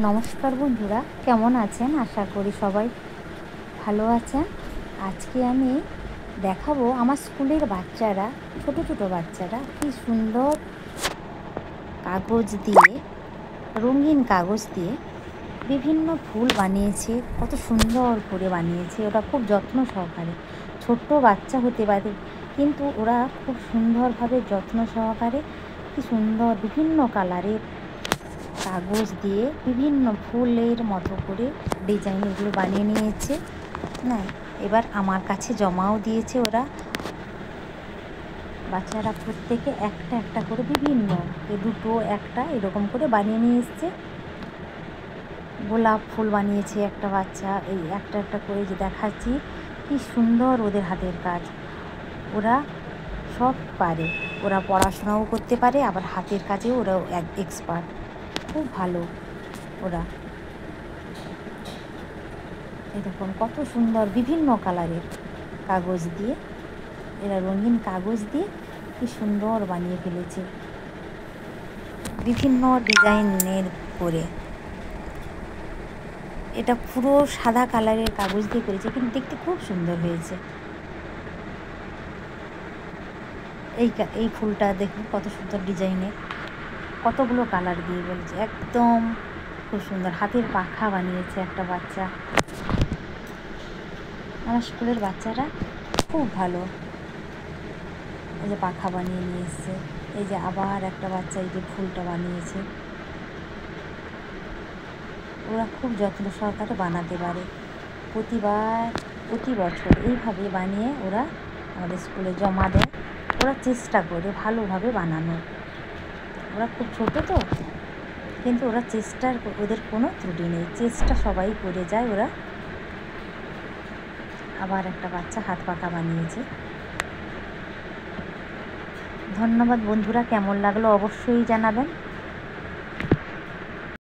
নমস্কার বন্ধুরা, কেমন আছেন? আশা করি সবাই ভালো আছেন। আজকে আমি দেখাবো আমার স্কুলের বাচ্চারা, ছোট ছোট বাচ্চারা কি সুন্দর কাগজ দিয়ে, রঙিন কাগজ দিয়ে বিভিন্ন ফুল বানিয়েছে। কত সুন্দর করে বানিয়েছে, ওরা খুব যত্ন সহকারে। ছোট্ট বাচ্চা হতে পারে, কিন্তু ওরা খুব সুন্দরভাবে যত্ন সহকারে কি সুন্দর বিভিন্ন কালারের কাগজ দিয়ে বিভিন্ন ফুলের মতো করে ডিজাইন এগুলো বানিয়ে নিয়েছে না। এবার আমার কাছে জমাও দিয়েছে ওরা। বাচ্চারা প্রত্যেকে একটা একটা করে বিভিন্ন দুটো একটা এরকম করে বানিয়ে নিয়ে এসছে। গোলাপ ফুল বানিয়েছে একটা বাচ্চা, এই একটা একটা করে যে দেখাচ্ছি কি সুন্দর ওদের হাতের কাজ। ওরা সব পারে, ওরা পড়াশোনাও করতে পারে, আবার হাতের কাজেও ওরা এক্সপার্ট, খুব ভালো ওরা। এরকম কত সুন্দর বিভিন্ন কালারের কাগজ দিয়ে, এরা রঙিন কাগজ দিয়ে কি সুন্দর বানিয়ে ফেলেছে, বিভিন্ন ডিজাইনের করে। এটা পুরো সাদা কালারের কাগজ দিয়ে করেছে, কিন্তু দেখতে খুব সুন্দর হয়েছে। এই ফুলটা দেখুন কত সুন্দর ডিজাইনের, কতগুলো কালার দিয়ে বলেছে, একদম খুব সুন্দর। হাতের পাখা বানিয়েছে একটা বাচ্চা। আমার স্কুলের বাচ্চারা খুব ভালো। এই যে পাখা বানিয়ে নিয়ে এসছে, এই যে আবার একটা বাচ্চা এই যে ফুলটা বানিয়েছে। ওরা খুব যত্ন সহকারে বানাতে পারে। প্রতি বছর এইভাবে বানিয়ে ওরা আমাদের স্কুলে জমা দেয়। ওরা চেষ্টা করে ভালোভাবে বানানোর। ওরা খুব ছোটো তো, কিন্তু ওরা ওদের কোনো ত্রুটি নেই, চেষ্টা সবাই করে যায় ওরা। আবার একটা বাচ্চা হাত পাখা বানিয়েছে। ধন্যবাদ বন্ধুরা, কেমন লাগলো অবশ্যই জানাবেন।